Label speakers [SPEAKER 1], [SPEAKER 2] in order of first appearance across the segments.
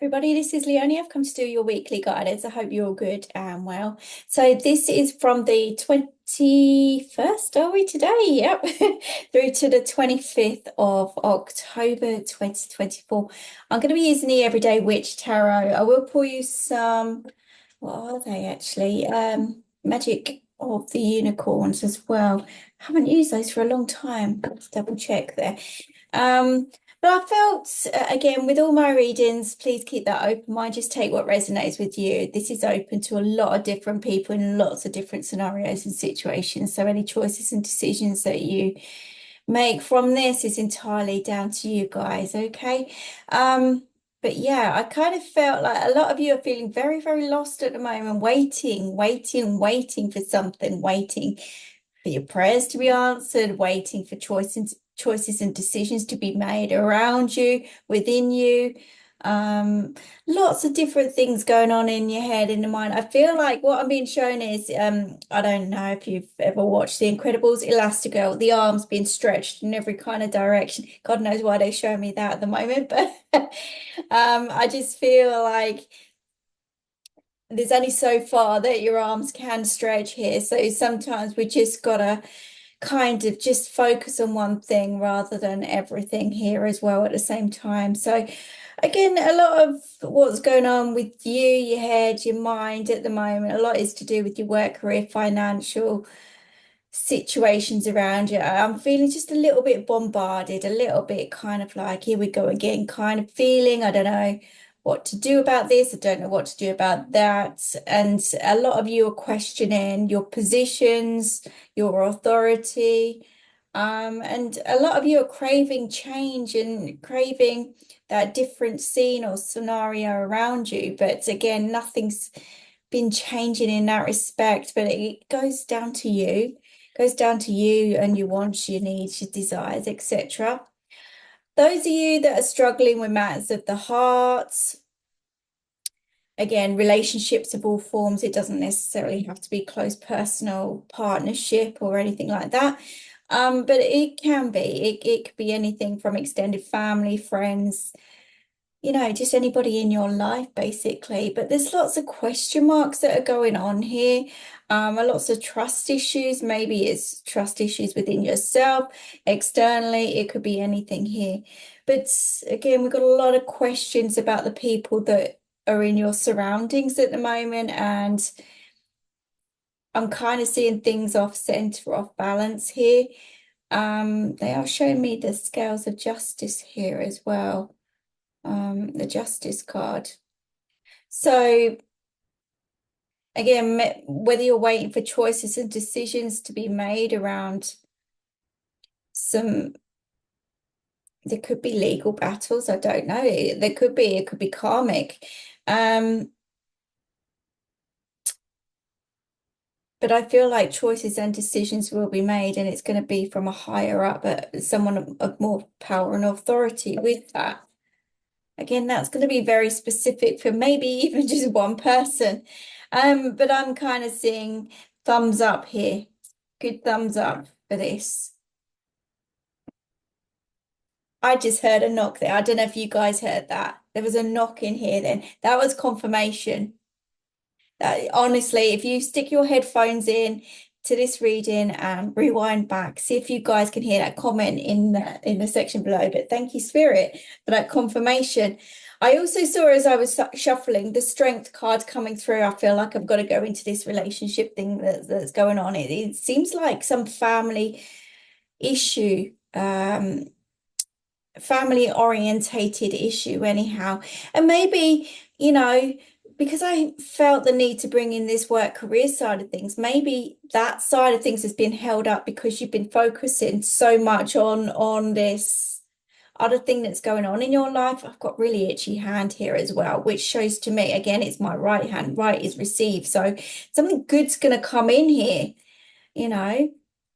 [SPEAKER 1] everybody, this is Leone. I've come to do your weekly guidance. I hope you're all good and well. So this is from the 21st, are we today? Yep. Through to the 25th of October 2024. I'm going to be using the Everyday Witch Tarot. I will pull you some, what are they actually? Magic of the Unicorns as well. Haven't used those for a long time. Let's double check there. But I felt, again, with all my readings, please keep that open mind. Just take what resonates with you. This is open to a lot of different people in lots of different scenarios and situations. So any choices and decisions that you make from this is entirely down to you guys, okay? But yeah, I kind of felt like a lot of you are feeling very, very lost at the moment, waiting for something, waiting for your prayers to be answered, waiting for choices and decisions to be made around you, within you. Lots of different things going on in your head, in the mind. I feel like what I'm being shown is, I don't know if you've ever watched The Incredibles, Elastigirl, the arms being stretched in every kind of direction. God knows why they show me that at the moment, but I just feel like there's only so far that your arms can stretch here. So sometimes we just gotta kind of just focus on one thing rather than everything here as well at the same time. So again, a lot of what's going on with you, your head, your mind at the moment, a lot is to do with your work, career, financial situations around you. I'm feeling just a little bit bombarded, a little bit kind of like, here we go again, kind of feeling, I don't know what to do about this. I don't know what to do about that. And a lot of you are questioning your positions, your authority. And a lot of you are craving change and craving that different scene or scenario around you. But again, nothing's been changing in that respect, but it goes down to you. It goes down to you and your wants, your needs, your desires, etc. Those of you that are struggling with matters of the heart, again, relationships of all forms, it doesn't necessarily have to be close personal partnership or anything like that. But it can be. It could be anything from extended family, friends, you know, just anybody in your life, basically. But there's lots of question marks that are going on here. Lots of trust issues. Maybe it's trust issues within yourself, externally. It could be anything here. But again, we've got a lot of questions about the people that are in your surroundings at the moment. And I'm kind of seeing things off center, off balance here. They are showing me the scales of justice here as well. The justice card. So again, whether you're waiting for choices and decisions to be made around there could be legal battles, I don't know. It could be karmic. But I feel like choices and decisions will be made, and it's going to be from a higher up, someone of more power and authority with that. Again, that's going to be very specific for maybe even just one person. But I'm kind of seeing thumbs up here. Good thumbs up for this. I just heard a knock there. I don't know if you guys heard that. There was a knock in here then. That was confirmation. Honestly, if you stick your headphones in to this reading and rewind back, see if you guys can hear that comment in the section below. But thank you, Spirit, for that confirmation. I also saw, as I was shuffling, the Strength card coming through. I feel like I've got to go into this relationship thing that's going on. It seems like some family issue, family orientated issue anyhow. And maybe, you know, because I felt the need to bring in this work career side of things, maybe that side of things has been held up because you've been focusing so much on this other thing that's going on in your life. I've got really itchy hand here as well, which shows to me, again, it's my right hand. Right is receive. So something good's going to come in here, you know.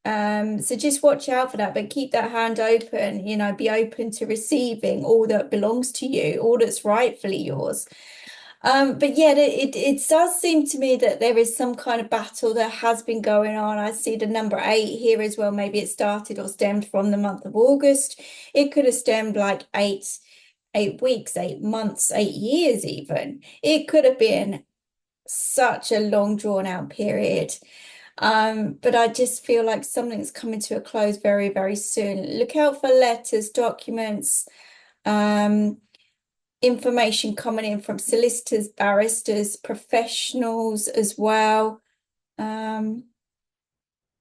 [SPEAKER 1] So just watch out for that, but keep that hand open, you know, be open to receiving all that belongs to you, all that's rightfully yours. But yeah, it does seem to me that there is some kind of battle that has been going on. I see the number 8 here as well. Maybe it started or stemmed from the month of August. It could have stemmed like 8 8 weeks, 8 months, 8 years even. It could have been such a long drawn out period. But I just feel like something's coming to a close very, very soon. Look out for letters, documents, um, information coming in from solicitors, barristers, professionals as well. Um,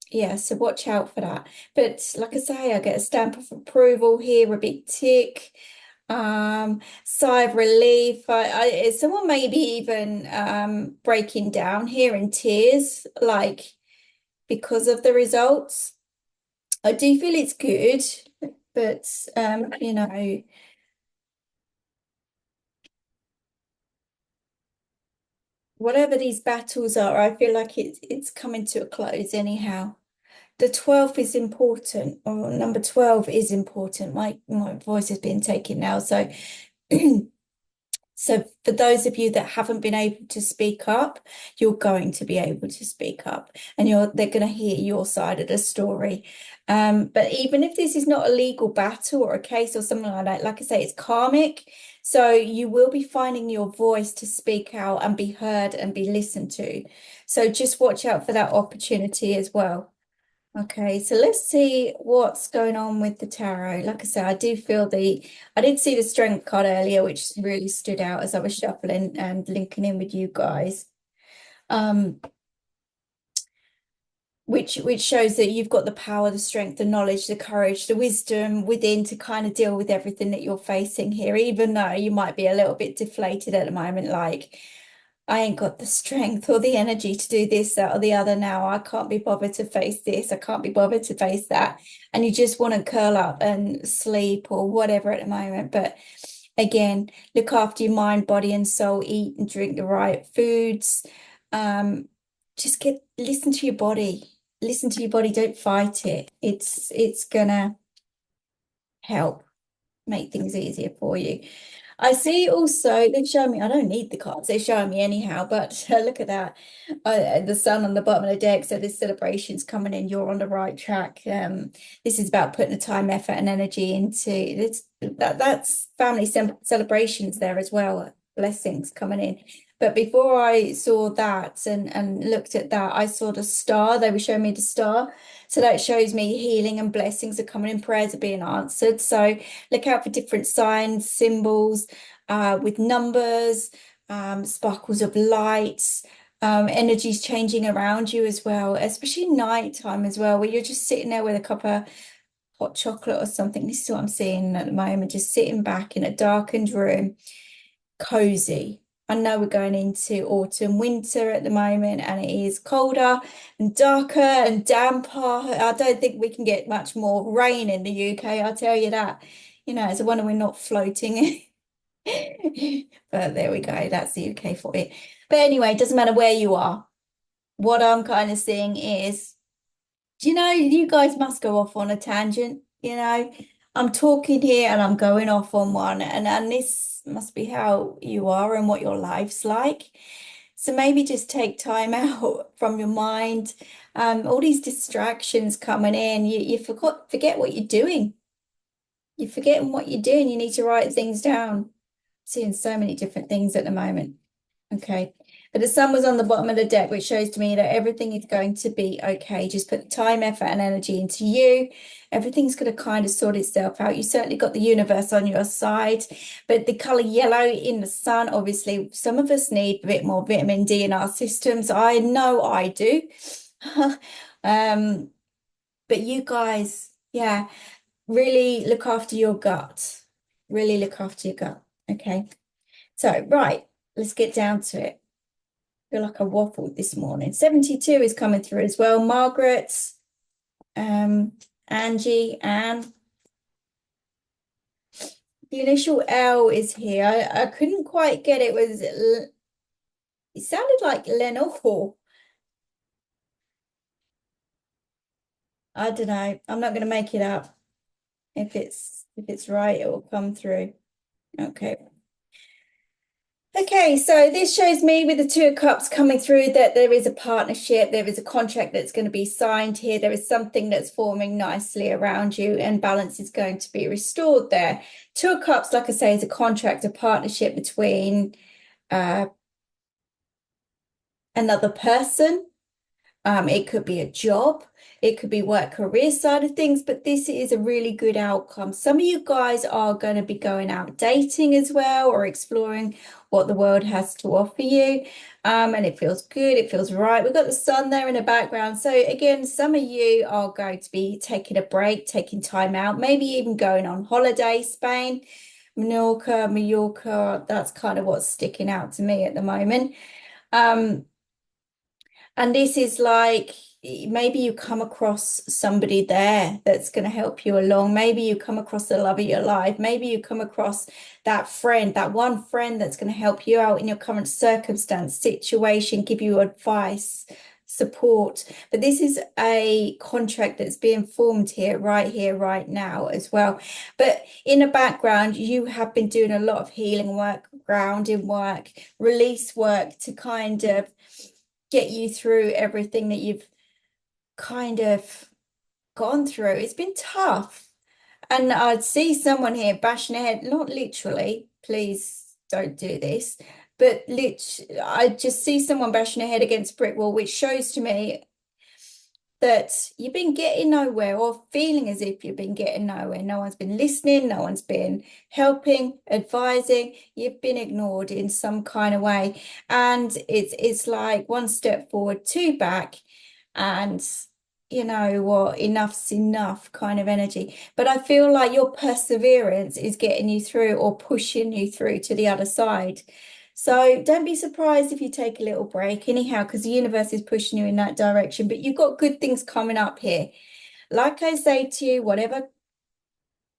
[SPEAKER 1] yeah, so watch out for that. But like I say, I get a stamp of approval here, a big tick. Sigh of relief. Someone maybe even breaking down here in tears, like because of the results. I do feel it's good, but whatever these battles are, I feel like it's coming to a close anyhow. The 12th is important, or number 12 is important. My voice has been taken now, so so for those of you that haven't been able to speak up, you're going to be able to speak up, and they're going to hear your side of the story. But even if this is not a legal battle or a case or something like I say, it's karmic. So you will be finding your voice to speak out and be heard and be listened to. So just watch out for that opportunity as well. Okay, so let's see what's going on with the tarot. Like I said, I did see the strength card earlier, which really stood out as I was shuffling and linking in with you guys. Um, which shows that you've got the power, the strength, the knowledge, the courage, the wisdom within to kind of deal with everything that you're facing here, even though you might be a little bit deflated at the moment, like I ain't got the strength or the energy to do this, that, or the other now. I can't be bothered to face this. I can't be bothered to face that. And you just want to curl up and sleep or whatever at the moment. But again, look after your mind, body, and soul. Eat and drink the right foods. Um, just listen to your body. Listen to your body. Don't fight it. It's gonna help make things easier for you. I see also they've shown me, I don't need the cards, they're showing me anyhow, but look at that. The sun on the bottom of the deck, so this celebration's coming in, you're on the right track. This is about putting the time, effort, and energy into this. That's family celebrations there as well, blessings coming in. But before I saw that and looked at that, I saw the star. They were showing me the star. So that shows me healing and blessings are coming in, prayers are being answered. So look out for different signs, symbols, with numbers, sparkles of lights, energies changing around you as well, especially nighttime as well, where you're just sitting there with a cup of hot chocolate or something. This is what I'm seeing at the moment, just sitting back in a darkened room, cozy. I know we're going into autumn, winter at the moment, and it is colder and darker and damper. I don't think we can get much more rain in the UK, I'll tell you that. It's a wonder we're not floating. But there we go. That's the UK for it. But anyway, it doesn't matter where you are. What I'm kind of seeing is, you guys must go off on a tangent, I'm talking here and I'm going off on one, and this must be how you are and what your life's like. So maybe just take time out from your mind. All these distractions coming in, you forget what you're doing. You're forgetting what you're doing. You need to write things down. Seeing so many different things at the moment. Okay. But the sun was on the bottom of the deck, which shows to me that everything is going to be okay. Just put the time, effort, and energy into you. Everything's going to kind of sort itself out. You certainly got the universe on your side, but the color yellow in the sun, obviously, some of us need a bit more vitamin D in our systems. I know I do. But you guys, yeah, really look after your gut. Really look after your gut. Okay. So, right, let's get down to it. I feel like I waffled this morning. 72 is coming through as well. Margaret, Angie, Anne. The initial L is here. I couldn't quite get it. It sounded like Lenore. I don't know. I'm not going to make it up. If it's right, it will come through. Okay. Okay, so this shows me with the Two of Cups coming through that there is a partnership, there is a contract that's going to be signed here, there is something that's forming nicely around you, and balance is going to be restored there. Two of Cups, like I say, is a contract, a partnership between uh, another person. It could be a job, it could be work career side of things, but this is a really good outcome. Some of you guys are going to be going out dating as well or exploring what the world has to offer you. And it feels good, it feels right. We've got the sun there in the background. So again, some of you are going to be taking a break, taking time out, maybe even going on holiday, Spain, Mallorca. That's kind of what's sticking out to me at the moment. Um, and this is like maybe you come across somebody there that's going to help you along. Maybe you come across the love of your life. Maybe you come across that friend, that one friend that's going to help you out in your current circumstance, situation, give you advice, support. But this is a contract that's being formed here, right now as well. But in the background, you have been doing a lot of healing work, grounding work, release work to kind of get you through everything that you've kind of gone through. It's been tough. And I'd see someone here bashing their head, not literally, please don't do this, but I just see someone bashing their head against a brick wall, which shows to me that you've been getting nowhere or feeling as if you've been getting nowhere. No one's been listening, no one's been helping, advising, you've been ignored in some kind of way. And it's like one step forward, two back, and you know what, enough's enough kind of energy. But I feel like your perseverance is getting you through or pushing you through to the other side. So don't be surprised if you take a little break anyhow, because the universe is pushing you in that direction. But you've got good things coming up here. Like I say to you, whatever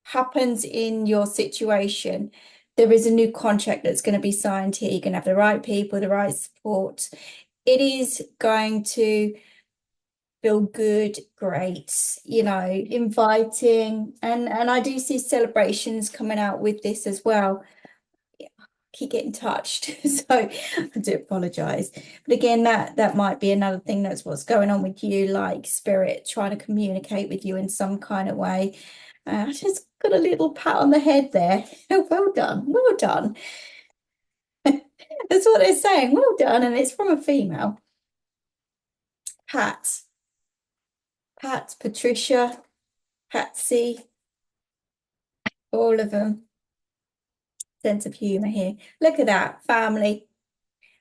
[SPEAKER 1] happens in your situation, there is a new contract that's going to be signed here. You're going to have the right people, the right support. It is going to feel good, great, you know, inviting. And I do see celebrations coming out with this as well. Keep getting touched. So I do apologize. But again, that might be another thing. That's what's going on with you, like spirit trying to communicate with you in some kind of way. I just got a little pat on the head there. Well done, well done. That's what they're saying. Well done, and it's from a female. Pat, Pat, Patricia, Patsy, all of them. Sense of humor here. Look at that, family.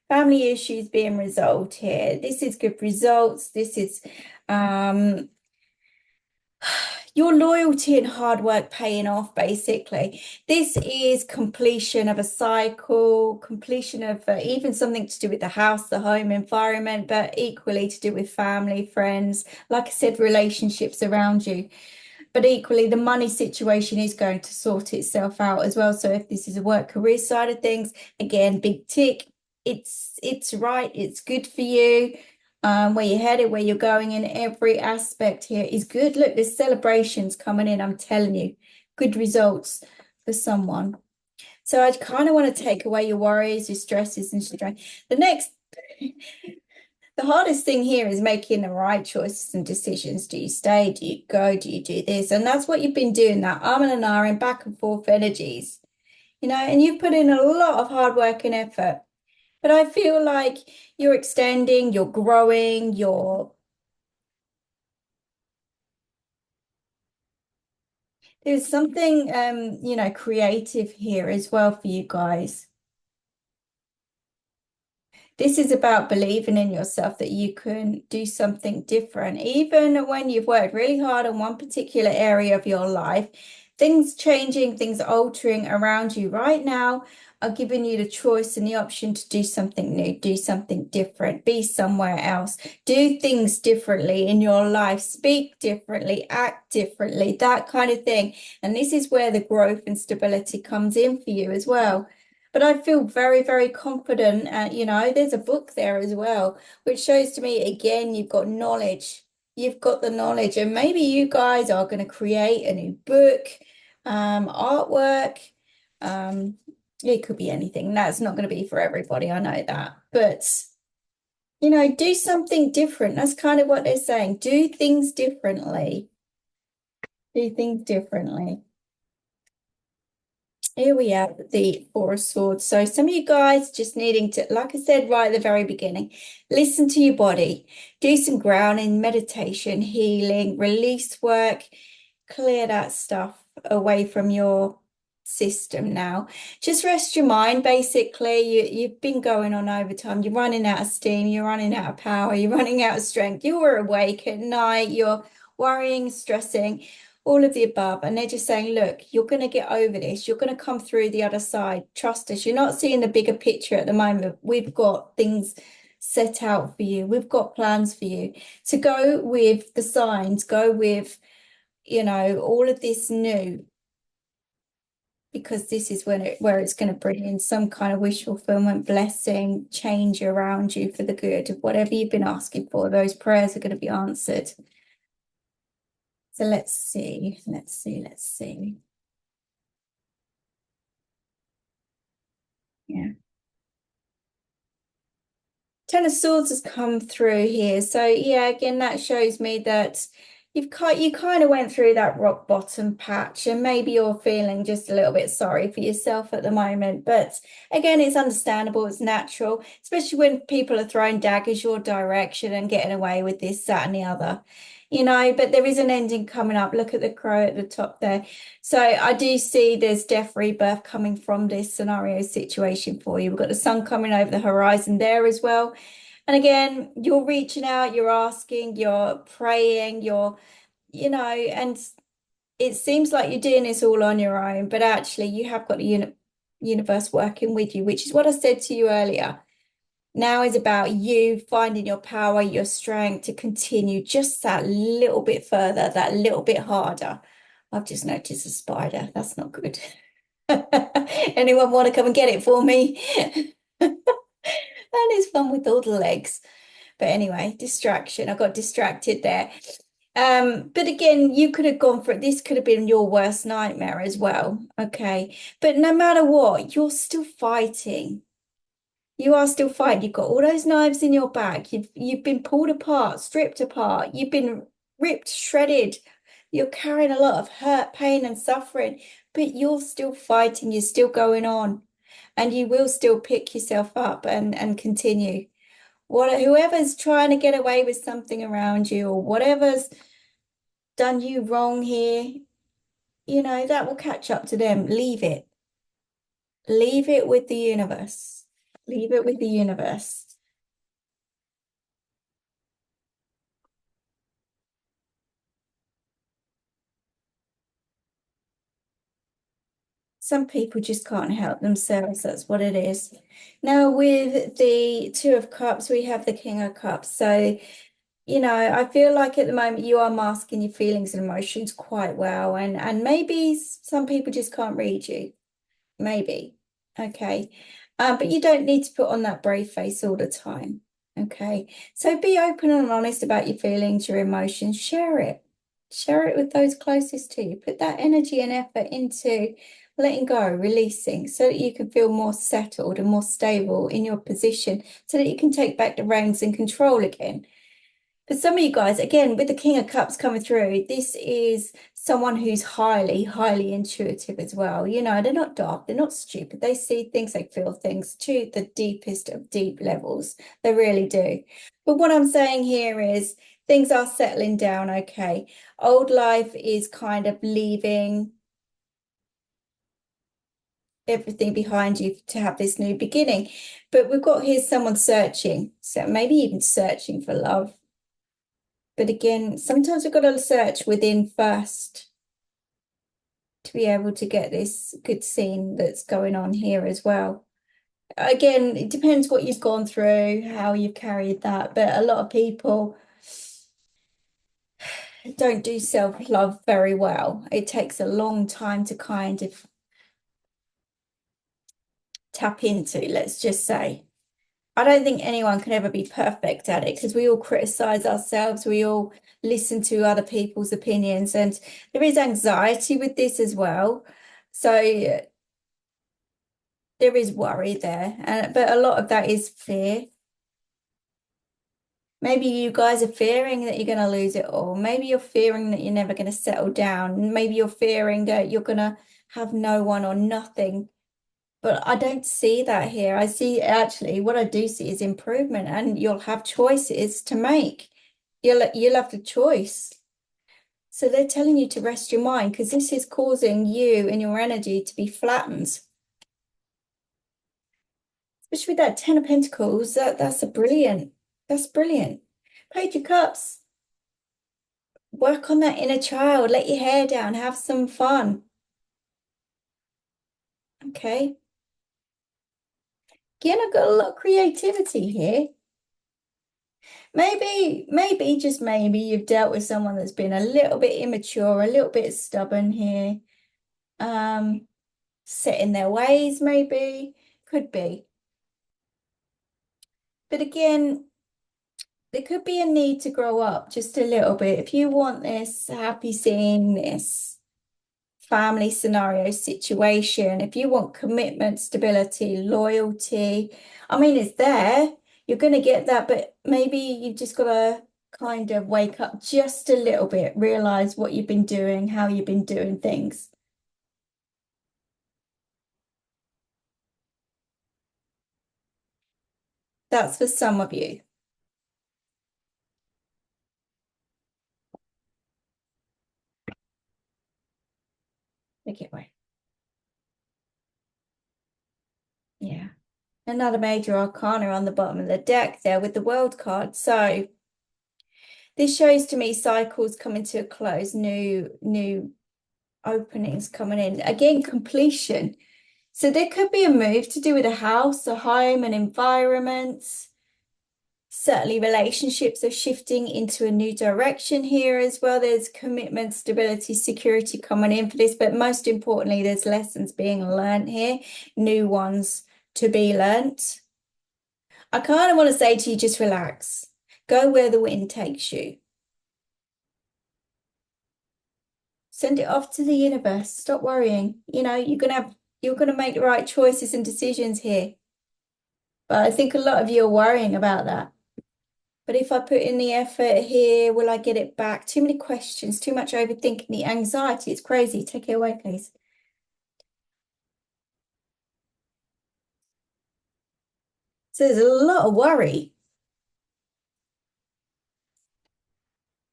[SPEAKER 1] Family issues being resolved here. This is good results. This is um, your loyalty and hard work paying off, basically. This is completion of a cycle, completion of even something to do with the house, the home environment, but equally to do with family, friends, like I said, relationships around you. But equally, the money situation is going to sort itself out as well. So if this is a work career side of things, again, big tick. It's right. It's good for you. Where you're headed, where you're going in every aspect here is good. Look, there's celebrations coming in. I'm telling you, good results for someone. So I kind of want to take away your worries, your stresses, and strain. The next. The hardest thing here is making the right choices and decisions. Do you stay? Do you go? Do you do this? And that's what you've been doing, that arm and an back and forth energies, you know, and you've put in a lot of hard work and effort. But I feel like you're extending, you're growing, there's something you know, creative here as well for you guys. This is about believing in yourself that you can do something different. Even when you've worked really hard on one particular area of your life, things changing, things altering around you right now are giving you the choice and the option to do something new, do something different, be somewhere else, do things differently in your life, speak differently, act differently, that kind of thing. And this is where the growth and stability comes in for you as well. But I feel very, very confident. You know, there's a book there as well, which shows to me again, you've got knowledge. You've got the knowledge, and maybe you guys are going to create a new book, artwork, um, It could be anything. That's not going to be for everybody. I know that. But, you know, do something different. That's kind of what they're saying. Do things differently. Do things differently. Here we have the Four of Swords. So some of you guys just needing to, like I said right at the very beginning, listen to your body, do some grounding, meditation, healing, release work, clear that stuff away from your system now. Just rest your mind, basically. You've been going on overtime. You're running out of steam. You're running out of power. You're running out of strength. You're awake at night. You're worrying, stressing, all of the above. And they're just saying, look, you're going to get over this. You're going to come through the other side. Trust us. You're not seeing the bigger picture at the moment. We've got things set out for you. We've got plans for you. To go with the signs, go with, you know, all of this new, because this is when where it's going to bring in some kind of wish fulfillment, blessing, change around you for the good of whatever you've been asking for. Those prayers are going to be answered. So let's see. Yeah. Ten of Swords has come through here. So yeah, again, that shows me that you kind of went through that rock bottom patch, and maybe you're feeling just a little bit sorry for yourself at the moment. But again, it's understandable, it's natural, especially when people are throwing daggers your direction and getting away with this, that, and the other. You know, but there is an ending coming up. Look at the crow at the top there. So I do see there's death rebirth coming from this scenario situation for you. We've got the sun coming over the horizon there as well. And again, you're reaching out, you're asking, you're praying, you know, and it seems like you're doing this all on your own, but actually you have got the universe working with you, which is what I said to you earlier. Now is about you finding your power, your strength to continue just that little bit further, that little bit harder. I've just noticed a spider. That's not good. Anyone want to come and get it for me? That is fun with all the legs. But anyway, distraction. I got distracted there. But again, you could have gone for it. This could have been your worst nightmare as well. Okay. But no matter what, you're still fighting. You are still fighting. You've got all those knives in your back. You've been pulled apart, stripped apart. You've been ripped, shredded. You're carrying a lot of hurt, pain, and suffering, but you're still fighting. You're still going on, and you will still pick yourself up and continue. Whoever's trying to get away with something around you, or whatever's done you wrong here, you know, that will catch up to them. Leave it. Leave it with the universe. Leave it with the universe. Some people just can't help themselves. That's what it is. Now, with the Two of Cups, we have the King of Cups. So, you know, I feel like at the moment you are masking your feelings and emotions quite well. And maybe some people just can't read you. Maybe. Okay. But you don't need to put on that brave face all the time. Okay. So be open and honest about your feelings, your emotions. Share it. Share it with those closest to you. Put that energy and effort into letting go, releasing, so that you can feel more settled and more stable in your position, so that you can take back the reins and control again. For some of you guys, again, with the King of Cups coming through, this is someone who's highly, highly intuitive as well. You know, they're not dark, they're not stupid. They see things, they feel things to the deepest of deep levels. They really do. But what I'm saying here is things are settling down, okay. Old life is kind of leaving everything behind you to have this new beginning. But we've got here someone searching, so maybe even searching for love. But again, sometimes we've got to search within first to be able to get this good scene that's going on here as well. Again, it depends what you've gone through, how you've carried that, but a lot of people don't do self-love very well. It takes a long time to kind of tap into, let's just say. I don't think anyone can ever be perfect at it, because we all criticize ourselves, we all listen to other people's opinions, and there is anxiety with this as well. So there is worry there, but a lot of that is fear. Maybe you guys are fearing that you're going to lose it all. Maybe you're fearing that you're never going to settle down. Maybe you're fearing that you're going to have no one or nothing. But I don't see that here. I see actually what I do see is improvement, and you'll have choices to make. You'll have the choice. So they're telling you to rest your mind because this is causing you and your energy to be flattened. Especially with that Ten of Pentacles, that's brilliant. That's brilliant. Page of Cups. Work on that inner child. Let your hair down. Have some fun. Okay. Again, I've got a lot of creativity here. Maybe, just maybe, you've dealt with someone that's been a little bit immature, a little bit stubborn here. Set in their ways, maybe. Could be. But again, there could be a need to grow up just a little bit. If you want this happy scene, this family scenario situation, if you want commitment, stability, loyalty, I mean, it's there. You're going to get that, but maybe you've just got to kind of wake up just a little bit, realize what you've been doing, how you've been doing things. That's for some of you. Okay, wait. Yeah. Another major arcana on the bottom of the deck there with the world card. So this shows to me cycles coming to a close, new openings coming in. Again, completion. So there could be a move to do with a house, a home, an environment. Certainly relationships are shifting into a new direction here as well. There's commitment, stability, security coming in for this, but most importantly, there's lessons being learned here, new ones to be learnt. I kind of want to say to you, just relax. Go where the wind takes you. Send it off to the universe. Stop worrying. You know, you're gonna make the right choices and decisions here. But I think a lot of you are worrying about that. But if I put in the effort here, will I get it back? Too many questions, too much overthinking, the anxiety. It's crazy. Take it away, please. So there's a lot of worry.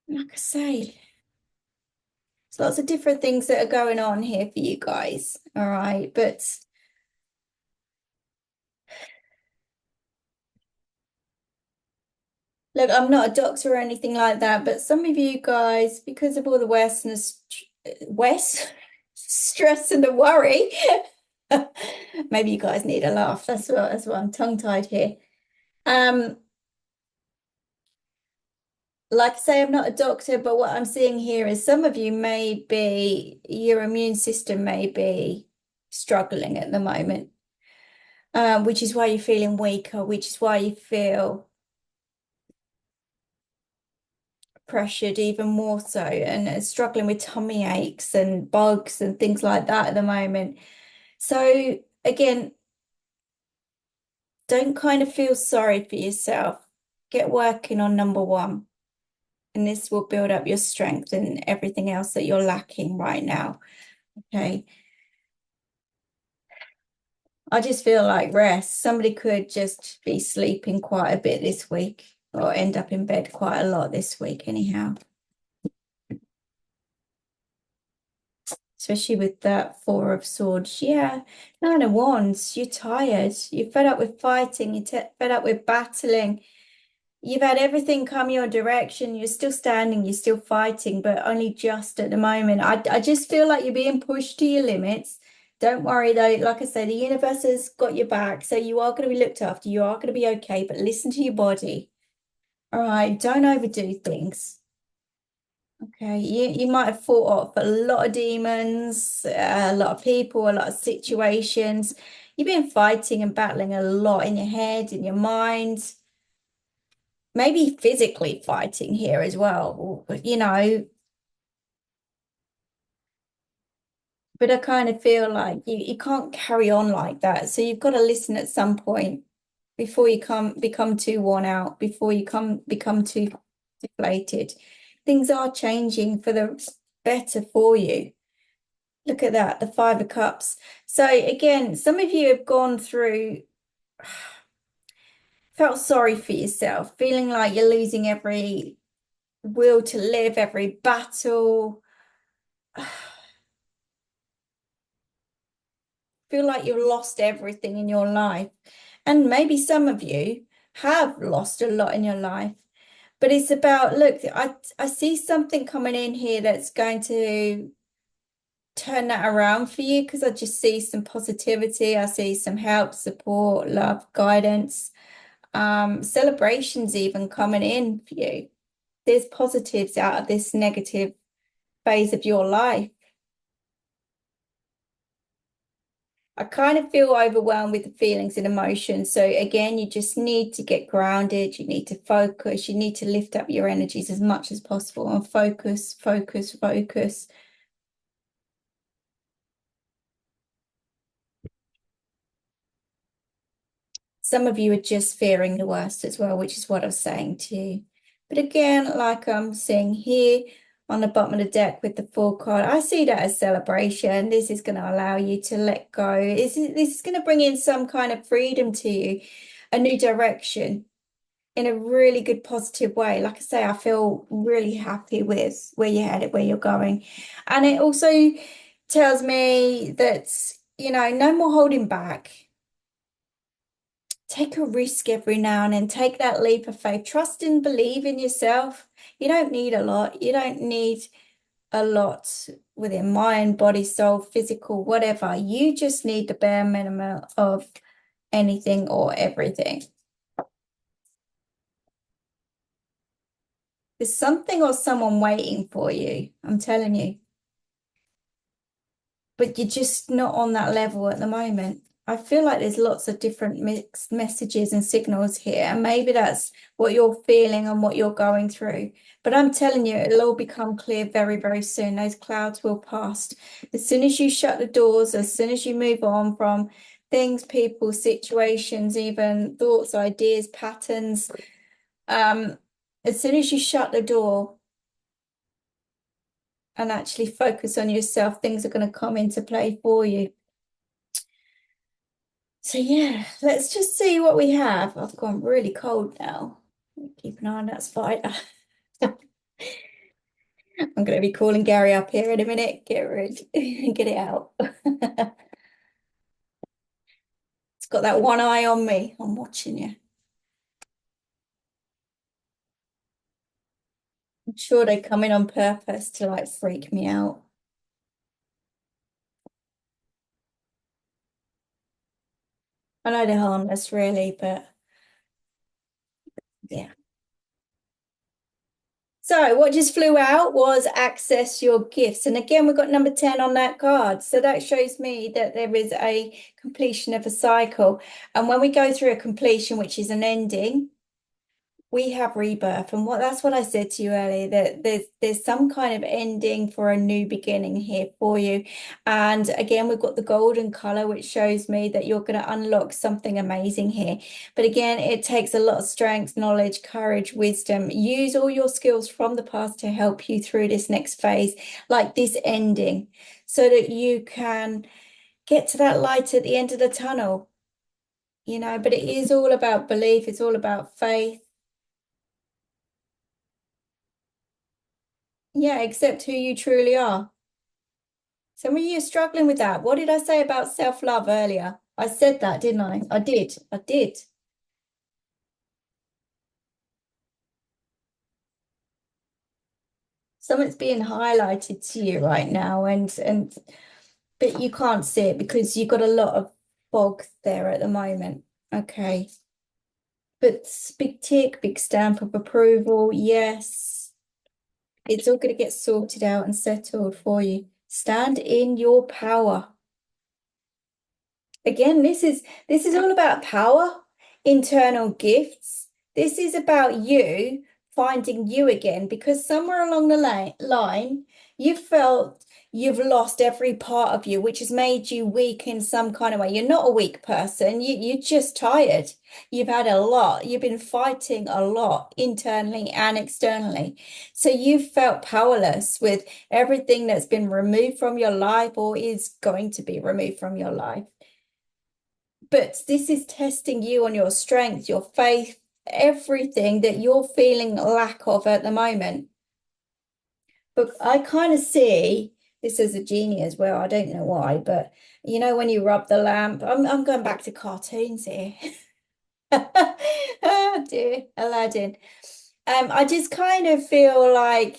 [SPEAKER 1] Like I say, there's lots of different things that are going on here for you guys. All right. But look, I'm not a doctor or anything like that, but some of you guys, because of all the West stress and the worry, maybe you guys need a laugh. That's what I'm tongue-tied here. Like I say, I'm not a doctor, but what I'm seeing here is some of you your immune system may be struggling at the moment, which is why you're feeling weaker, which is why you feel pressured even more so, and struggling with tummy aches and bugs and things like that at the moment. So again, don't kind of feel sorry for yourself. Get working on number one, and this will build up your strength and everything else that you're lacking right now. Okay. I just feel like rest. Somebody could just be sleeping quite a bit this week or end up in bed quite a lot this week, anyhow. Especially with that Four of Swords. Yeah, Nine of Wands, you're tired. You're fed up with fighting. You're fed up with battling. You've had everything come your direction. You're still standing. You're still fighting, but only just at the moment. I just feel like you're being pushed to your limits. Don't worry though. Like I say, the universe has got your back. So you are going to be looked after. You are going to be okay, but listen to your body. All right. Don't overdo things. Okay, you might have fought off a lot of demons, a lot of people, a lot of situations. You've been fighting and battling a lot in your head, in your mind, maybe physically fighting here as well. You know, But I kind of feel like you can't carry on like that. So you've got to listen at some point before you become too worn out, before you become too deflated. Things are changing for the better for you. Look at that, the Five of Cups. So again, some of you have gone through, felt sorry for yourself, feeling like you're losing every will to live, every battle. Feel like you've lost everything in your life. And maybe some of you have lost a lot in your life. But it's about, look, I see something coming in here that's going to turn that around for you, because I just see some positivity. I see some help, support, love, guidance, celebrations even coming in for you. There's positives out of this negative phase of your life. I kind of feel overwhelmed with the feelings and emotions. So again, you just need to get grounded. You need to focus. You need to lift up your energies as much as possible and focus, focus, focus. Some of you are just fearing the worst as well, which is what I was saying to you. But again, like I'm seeing here on the bottom of the deck with the Four card, I see that as celebration. This is going to allow you to let go. This is going to bring in some kind of freedom to you, a new direction in a really good, positive way. Like I say, I feel really happy with where you're headed, where you're going. And it also tells me that, no more holding back. Take a risk every now and then. Take that leap of faith. Trust and believe in yourself. You don't need a lot. You don't need a lot within mind, body, soul, physical, whatever. You just need the bare minimum of anything or everything. There's something or someone waiting for you. I'm telling you. But you're just not on that level at the moment. I feel like there's lots of different mixed messages and signals here, and maybe that's what you're feeling and what you're going through. But I'm telling you, it'll all become clear very, very soon. Those clouds will pass. As soon as you shut the doors, as soon as you move on from things, people, situations, even thoughts, ideas, patterns, as soon as you shut the door and actually focus on yourself, things are going to come into play for you. So yeah, let's just see what we have. I've gone really cold now. Keep an eye on that spider. I'm going to be calling Gary up here in a minute. Get rid, get it out. It's got that one eye on me. I'm watching you. I'm sure they come in on purpose to like freak me out. I know they're harmless, really, but yeah. So what just flew out was access your gifts. And again, we've got number 10 on that card. So that shows me that there is a completion of a cycle. And when we go through a completion, which is an ending, we have rebirth. And that's what I said to you earlier, that there's some kind of ending for a new beginning here for you. And again, we've got the golden color, which shows me that you're going to unlock something amazing here. But again, it takes a lot of strength, knowledge, courage, wisdom. Use all your skills from the past to help you through this next phase, like this ending, so that you can get to that light at the end of the tunnel. But it is all about belief. It's all about faith. Yeah, accept who you truly are. Some of you are struggling with that. What did I say about self-love earlier? I said that, didn't I? I did. I did. Something's being highlighted to you right now, and but you can't see it because you've got a lot of fog there at the moment. Okay. But big tick, big stamp of approval. Yes. It's all going to get sorted out and settled for you. Stand in your power. Again, this is all about power, internal gifts. This is about you finding you again, because somewhere along the line, you felt you've lost every part of you, which has made you weak in some kind of way. You're not a weak person. You're just tired. You've had a lot. You've been fighting a lot internally and externally. So you felt powerless with everything that's been removed from your life or is going to be removed from your life. But this is testing you on your strength, your faith, everything that you're feeling lack of at the moment. But I kind of see this as a genie as well. I don't know why, but you know, when you rub the lamp, I'm going back to cartoons here. Oh dear, Aladdin. I just kind of feel like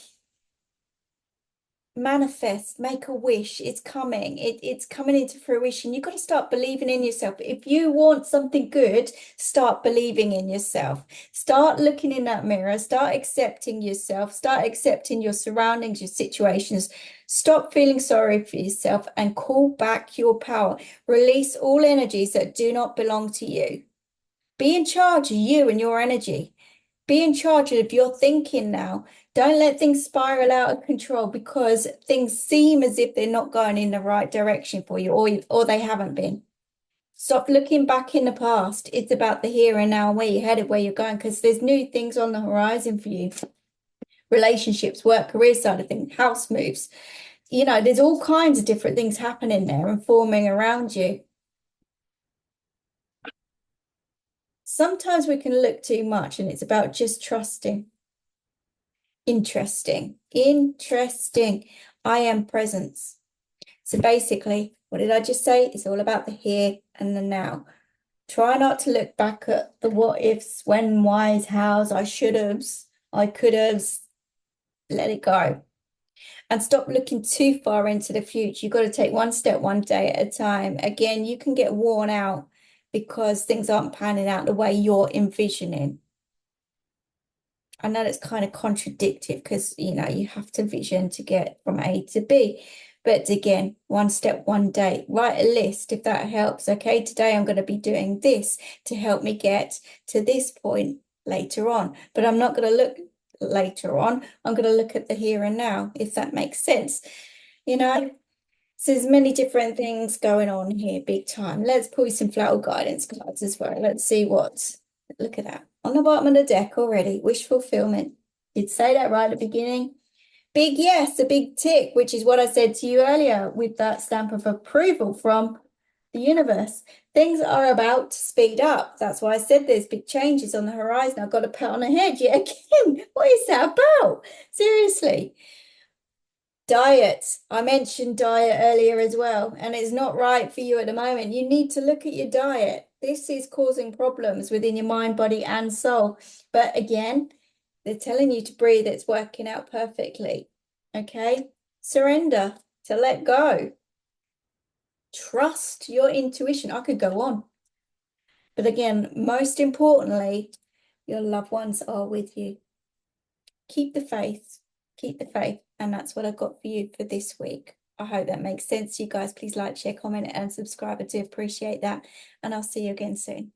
[SPEAKER 1] manifest, make a wish. It's coming. It's coming into fruition. You've got to start believing in yourself. If you want something good, start believing in yourself. Start looking in that mirror. Start accepting yourself. Start accepting your surroundings, your situations. Stop feeling sorry for yourself and call back your power. Release all energies that do not belong to you. Be in charge of you and your energy. Be in charge of your thinking now. Don't let things spiral out of control because things seem as if they're not going in the right direction for you, or they haven't been. Stop looking back in the past. It's about the here and now, where you're headed, where you're going, because there's new things on the horizon for you. Relationships, work, career side of things, house moves. You know, there's all kinds of different things happening there and forming around you. Sometimes we can look too much and it's about just trusting. Interesting. I am presence. So basically, what did I just say? It's all about the here and the now. Try not to look back at the what ifs, when, whys, hows, I should have's, I could have's. Let it go. And stop looking too far into the future. You've got to take one step, one day at a time. Again, you can get worn out because things aren't panning out the way you're envisioning. I know it's kind of contradictory because, you know, you have to vision to get from A to B. But again, one step, one day. Write a list if that helps. Okay, today I'm going to be doing this to help me get to this point later on. But I'm not going to look later on. I'm going to look at the here and now, if that makes sense. You know, so there's many different things going on here, big time. Let's pull some flower guidance cards as well. Let's see what. Look at that. On the bottom of the deck already. Wish fulfillment. Did say that right at the beginning. Big yes, a big tick, which is what I said to you earlier with that stamp of approval from the universe. Things are about to speed up. That's why I said there's big changes on the horizon. I've got a pat on the head yet again. What is that about? Seriously. Diet. I mentioned diet earlier as well, and it's not right for you at the moment. You need to look at your diet. This is causing problems within your mind, body, and soul. But again, they're telling you to breathe. It's working out perfectly. Okay? Surrender, to let go. Trust your intuition. I could go on. But again, most importantly, your loved ones are with you. Keep the faith. Keep the faith. And that's what I've got for you for this week. I hope that makes sense to you guys. Please like, share, comment, and subscribe. I do appreciate that. And I'll see you again soon.